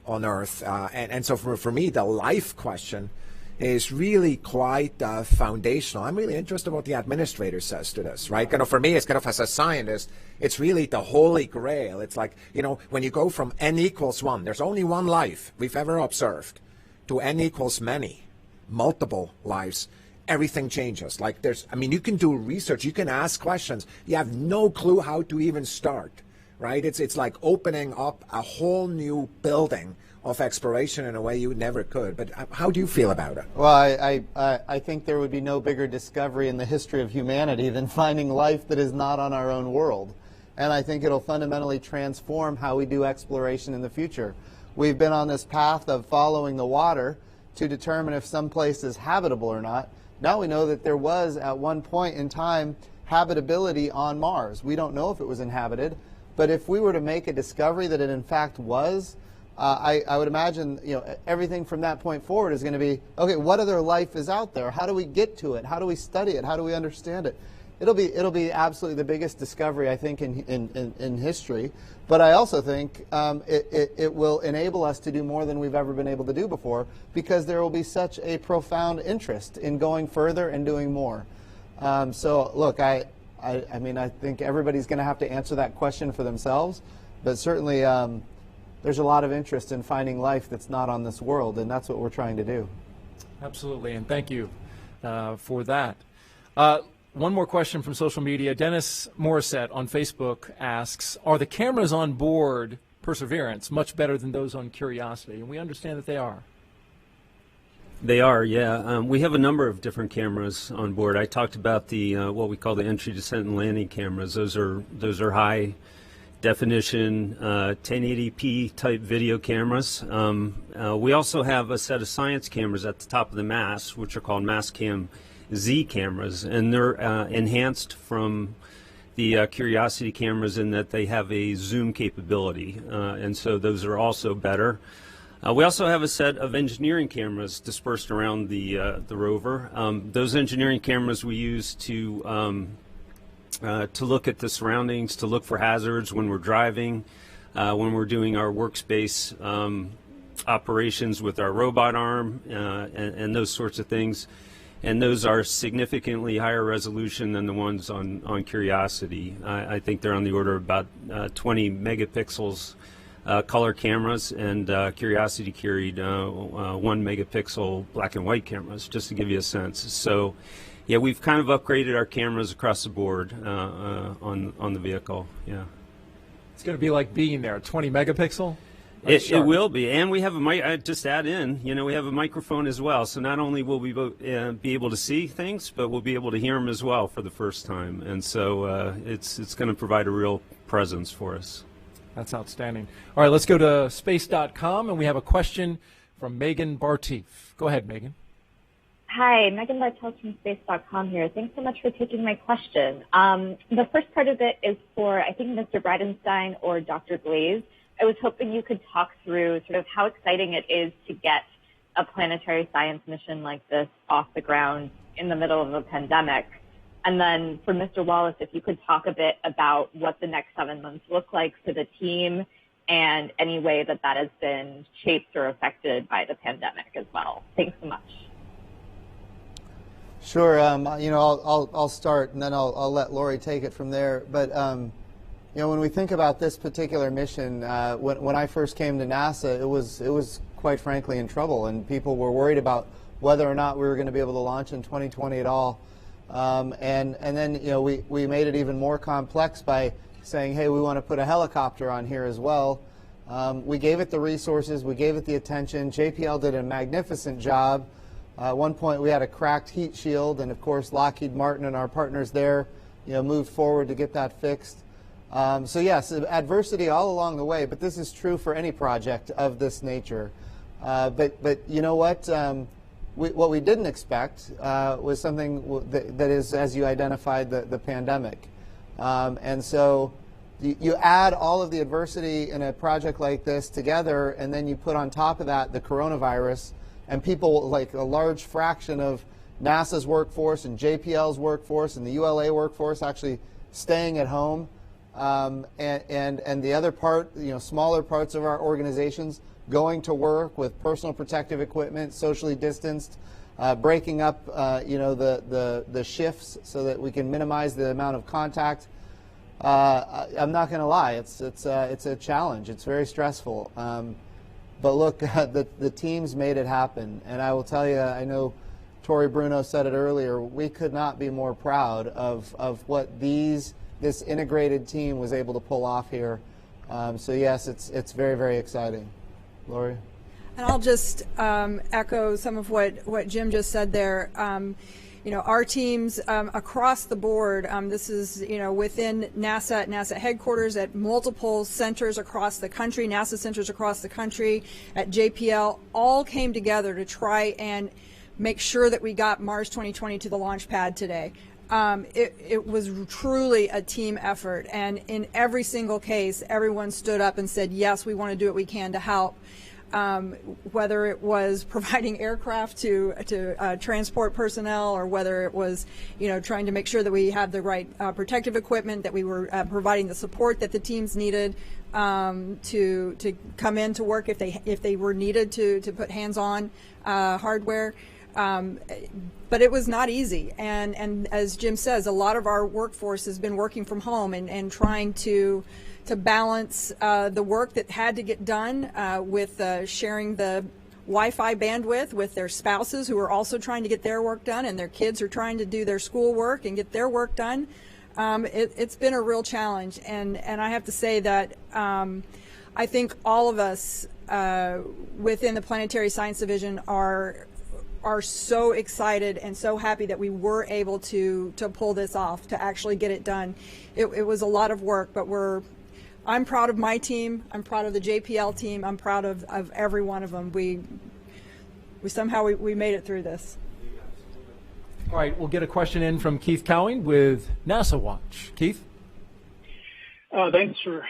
on Earth. And so for me, the life question is really quite foundational. I'm really interested in what the administrator says to this, right? Kind of for me, it's kind of as a scientist, it's really the holy grail. It's like, you know, when you go from n equals 1, there's only one life we've ever observed, to n equals many, multiple lives, everything changes. Like you can do research, you can ask questions, you have no clue how to even start, right? It's like opening up a whole new building of exploration in a way you never could. But how do you feel about it? Well, I think there would be no bigger discovery in the history of humanity than finding life that is not on our own world. And I think it'll fundamentally transform how we do exploration in the future. We've been on this path of following the water to determine if some place is habitable or not. Now we know that there was, at one point in time, habitability on Mars. We don't know if it was inhabited, but if we were to make a discovery that it in fact was, I would imagine, you know, everything from that point forward is going to be, okay, what other life is out there? How do we get to it? How do we study it? How do we understand it? It'll be absolutely the biggest discovery, I think, in history. But I also think it will enable us to do more than we've ever been able to do before, because there will be such a profound interest in going further and doing more. So look, I mean, I think everybody's going to have to answer that question for themselves, but certainly there's a lot of interest in finding life that's not on this world, and that's what we're trying to do. Absolutely, and thank you for that. One more question from social media. Dennis Morissette on Facebook asks, are the cameras on board Perseverance much better than those on Curiosity? And we understand that they are. They are, yeah. We have a number of different cameras on board. I talked about the what we call the entry, descent, and landing cameras. Those are high definition 1080p type video cameras. We also have a set of science cameras at the top of the mast, which are called Mastcam Z cameras, and they're enhanced from the Curiosity cameras in that they have a zoom capability, and so those are also better. We also have a set of engineering cameras dispersed around the rover. Those engineering cameras we use to look at the surroundings, to look for hazards when we're driving, when we're doing our workspace operations with our robot arm, and those sorts of things. And those are significantly higher resolution than the ones on Curiosity. I think they're on the order of about 20 megapixels color cameras, and Curiosity carried 1 megapixel black and white cameras, just to give you a sense. So, yeah, we've kind of upgraded our cameras across the board on the vehicle. Yeah, it's going to be like being there, 20 megapixel. It will be, and we have a just add in, you know, we have a microphone as well. So not only will we be able to see things, but we'll be able to hear them as well for the first time. And so it's going to provide a real presence for us. That's outstanding. All right, let's go to space.com, and we have a question from Megan Barteef. Go ahead, Megan. Hi, Megan Barteef from space.com here. Thanks so much for taking my question. The first part of it is for, I think, Mr. Bridenstine or Dr. Glaze. I was hoping you could talk through sort of how exciting it is to get a planetary science mission like this off the ground in the middle of a pandemic. And then for Mr. Wallace, if you could talk a bit about what the next 7 months look like for the team and any way that that has been shaped or affected by the pandemic as well. Thanks so much. Sure. You know, I'll start, and then I'll let Lori take it from there. But you know, when we think about this particular mission, when I first came to NASA, it was quite frankly in trouble, and people were worried about whether or not we were going to be able to launch in 2020 at all. And then, you know, we made it even more complex by saying, hey, we want to put a helicopter on here as well. We gave it the resources, we gave it the attention. JPL did a magnificent job. At one point, we had a cracked heat shield, and of course, Lockheed Martin and our partners there, you know, moved forward to get that fixed. So yes, adversity all along the way, but this is true for any project of this nature. But you know what? What we didn't expect was something that is, as you identified, the pandemic. And so you add all of the adversity in a project like this together, and then you put on top of that the coronavirus, and people, like a large fraction of NASA's workforce and JPL's workforce and the ULA workforce actually staying at home, and the other part, smaller parts of our organizations going to work with personal protective equipment, socially distanced, breaking up, the shifts so that we can minimize the amount of contact. I'm not going to lie, it's a challenge. It's very stressful. But look, the teams made it happen, and I will tell you, I know Tori Bruno said it earlier, we could not be more proud of what this integrated team was able to pull off here. So yes, it's very, very exciting. Lori? And I'll just echo some of what Jim just said there. Our teams across the board, this is, within NASA, at NASA headquarters, at multiple centers across the country, NASA centers across the country, at JPL, all came together to try and make sure that we got Mars 2020 to the launch pad today. It was truly a team effort, and in every single case, everyone stood up and said, yes, we want to do what we can to help. Whether it was providing aircraft to transport personnel, or whether it was, trying to make sure that we have the right protective equipment, that we were providing the support that the teams needed to come in to work if they were needed to put hands on hardware. But it was not easy, and as Jim says, a lot of our workforce has been working from home and trying to balance the work that had to get done with sharing the Wi-Fi bandwidth with their spouses, who are also trying to get their work done, and their kids are trying to do their school work and get their work done. It's been a real challenge, and I have to say that I think all of us within the Planetary Science Division are so excited and so happy that we were able to pull this off, to actually get it done. It was a lot of work, but I'm proud of my team. I'm proud of the JPL team. I'm proud of every one of them. We somehow made it through this. All right, we'll get a question in from Keith Cowing with NASA Watch. Keith? Thanks for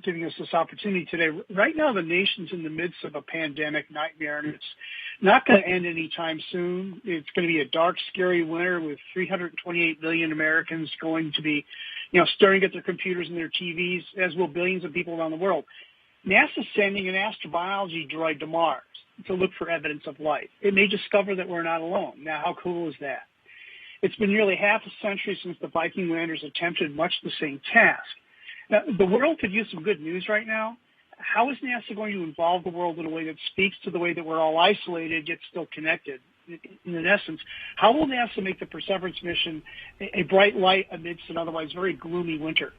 giving us this opportunity today. Right now, the nation's in the midst of a pandemic nightmare, and it's not going to end anytime soon. It's going to be a dark, scary winter with 328 million Americans going to be staring at their computers and their TVs, as will billions of people around the world. NASA's sending an astrobiology droid to Mars to look for evidence of life. It may discover that we're not alone. Now, how cool is that? It's been nearly half a century since the Viking landers attempted much the same task. Now, the world could use some good news right now. How is NASA going to involve the world in a way that speaks to the way that we're all isolated yet still connected? In essence, how will NASA make the Perseverance mission a bright light amidst an otherwise very gloomy winter?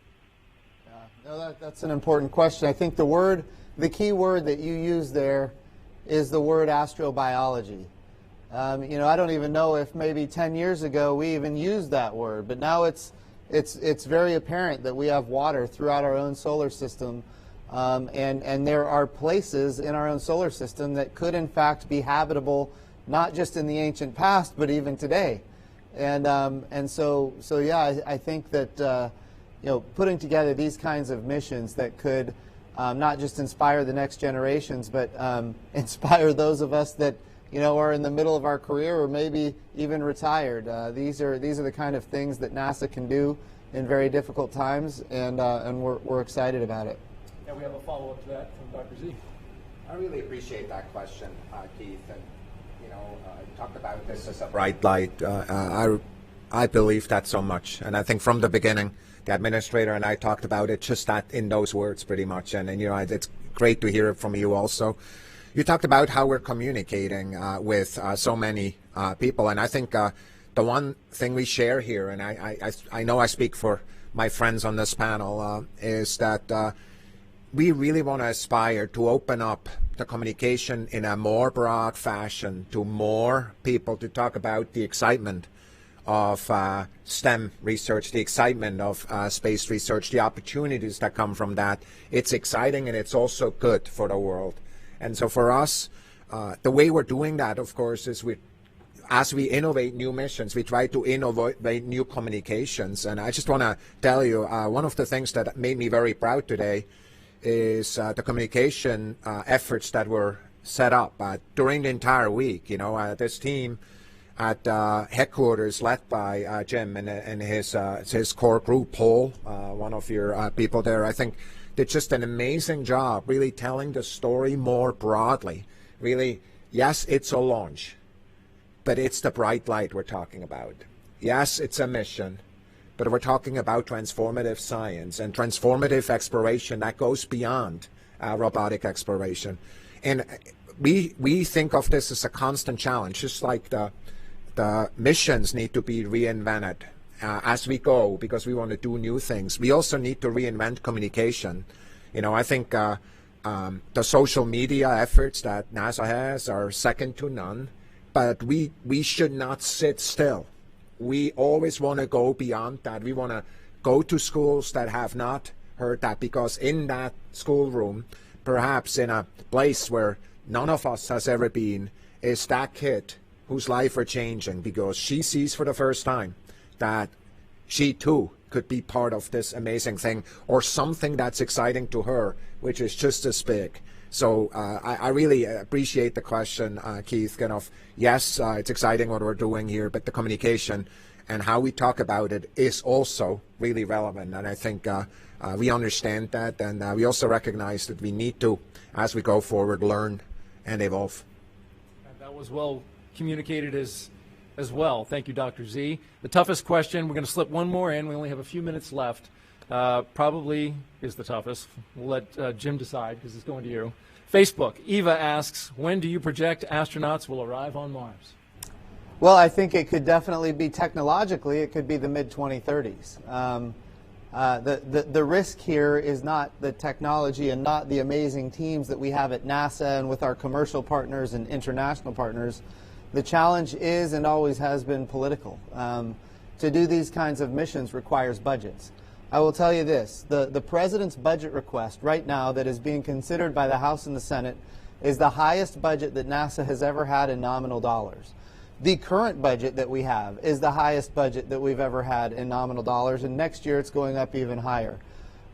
No, that's an important question. I think the key word that you use there is the word astrobiology. I don't even know if maybe 10 years ago we even used that word, but now it's very apparent that we have water throughout our own solar system, and there are places in our own solar system that could in fact be habitable, not just in the ancient past, but even today. And so yeah, I think that putting together these kinds of missions that could not just inspire the next generations, but inspire those of us that are in the middle of our career or maybe even retired. These are the kind of things that NASA can do in very difficult times, and we're excited about it. And we have a follow-up to that from Dr. Z. I really appreciate that question, Keith. And you talked about this as a bright light. I believe that so much, and I think from the beginning, the administrator and I talked about it just that in those words pretty much. And it's great to hear it from you also. You talked about how we're communicating with so many people, and I think the one thing we share here, and I know I speak for my friends on this panel, is that we really want to aspire to open up the communication in a more broad fashion to more people to talk about the excitement of STEM research, the excitement of space research, the opportunities that come from that. It's exciting and it's also good for the world. And so for us, the way we're doing that, of course, is as we innovate new missions, we try to innovate new communications. And I just want to tell you, one of the things that made me very proud today is the communication efforts that were set up during the entire week. This team at headquarters, led by Jim and his core group, Paul, one of your people there, I think did just an amazing job really telling the story more broadly. Really, yes, it's a launch, but it's the bright light we're talking about. Yes, it's a mission, but we're talking about transformative science and transformative exploration that goes beyond robotic exploration. And we think of this as a constant challenge, just like the missions need to be reinvented as we go, because we want to do new things. We also need to reinvent communication. I think the social media efforts that NASA has are second to none, but we should not sit still. We always want to go beyond that. We want to go to schools that have not heard that, because in that schoolroom, perhaps in a place where none of us has ever been, is that kid whose life are changing because she sees for the first time that she too could be part of this amazing thing, or something that's exciting to her, which is just as big. So I really appreciate the question, Keith. Yes, it's exciting what we're doing here, but the communication and how we talk about it is also really relevant. And I think we understand that, and we also recognize that we need to, as we go forward, learn and evolve. And that was well communicated as well. Thank you, Dr. Z. The toughest question, we're going to slip one more in. We only have a few minutes left. Probably is the toughest. We'll let Jim decide, because it's going to you. Facebook, Eva asks, when do you project astronauts will arrive on Mars? Well, I think it could definitely be technologically, it could be the mid-2030s. The risk here is not the technology and not the amazing teams that we have at NASA and with our commercial partners and international partners. The challenge is and always has been political. To do these kinds of missions requires budgets. I will tell you this, the President's budget request right now that is being considered by the House and the Senate is the highest budget that NASA has ever had in nominal dollars. The current budget that we have is the highest budget that we've ever had in nominal dollars, and next year it's going up even higher.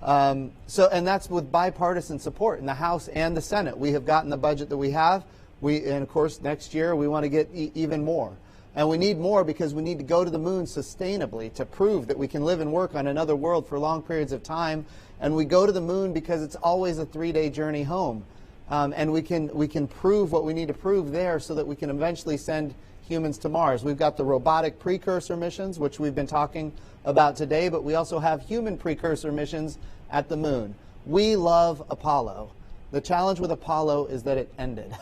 And that's with bipartisan support in the House and the Senate. We have gotten the budget that we have, and of course next year we want to get even more. And we need more because we need to go to the moon sustainably to prove that we can live and work on another world for long periods of time. And we go to the moon because it's always a 3-day journey home. And we can prove what we need to prove there so that we can eventually send humans to Mars. We've got the robotic precursor missions, which we've been talking about today, but we also have human precursor missions at the moon. We love Apollo. The challenge with Apollo is that it ended.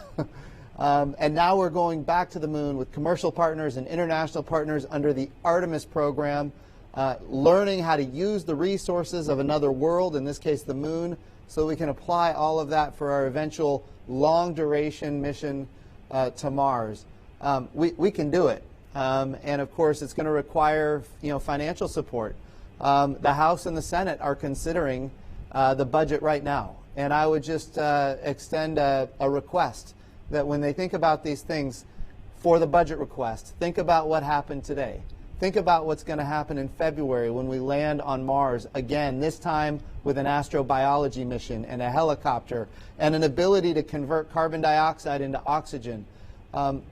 And now we're going back to the moon with commercial partners and international partners under the Artemis program, learning how to use the resources of another world, in this case the moon, so we can apply all of that for our eventual long-duration mission to Mars. We can do it. And of course it's going to require financial support. The House and the Senate are considering the budget right now. And I would just extend a request that when they think about these things for the budget request, think about what happened today. Think about what's going to happen in February when we land on Mars again, this time with an astrobiology mission and a helicopter and an ability to convert carbon dioxide into oxygen.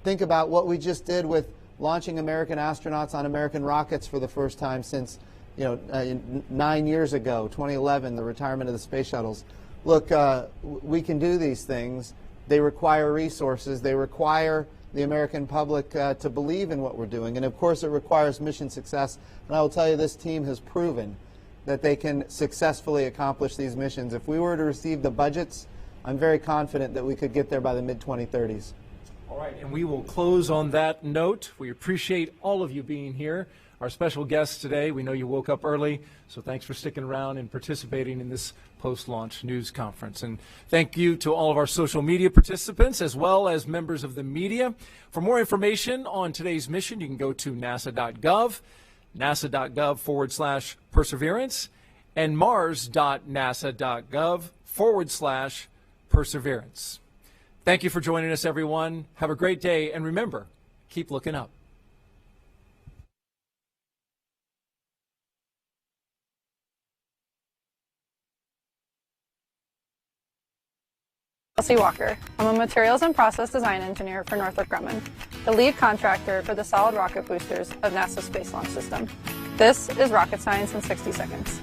Think about what we just did with launching American astronauts on American rockets for the first time since 9 years ago, 2011, the retirement of the space shuttles. Look, we can do these things. They require resources. They require the American public to believe in what we're doing. And of course it requires mission success. And I will tell you, this team has proven that they can successfully accomplish these missions. If we were to receive the budgets, I'm very confident that we could get there by the mid-2030s. All right, and we will close on that note. We appreciate all of you being here. our special guests today. We know you woke up early, so thanks for sticking around and participating in this post-launch news conference. And thank you to all of our social media participants as well as members of the media. For more information on today's mission, you can go to nasa.gov, nasa.gov/perseverance, and mars.nasa.gov/perseverance. Thank you for joining us, everyone. Have a great day, and remember, keep looking up. Chelsea Walker. I'm a materials and process design engineer for Northrop Grumman, the lead contractor for the solid rocket boosters of NASA's Space Launch System. This is rocket science in 60 seconds.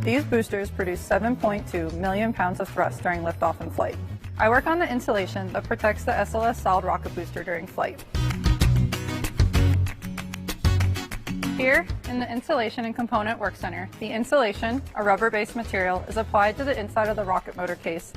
These boosters produce 7.2 million pounds of thrust during liftoff and flight. I work on the insulation that protects the SLS solid rocket booster during flight. Here, in the Insulation and Component Work Center, the insulation, a rubber-based material, is applied to the inside of the rocket motor case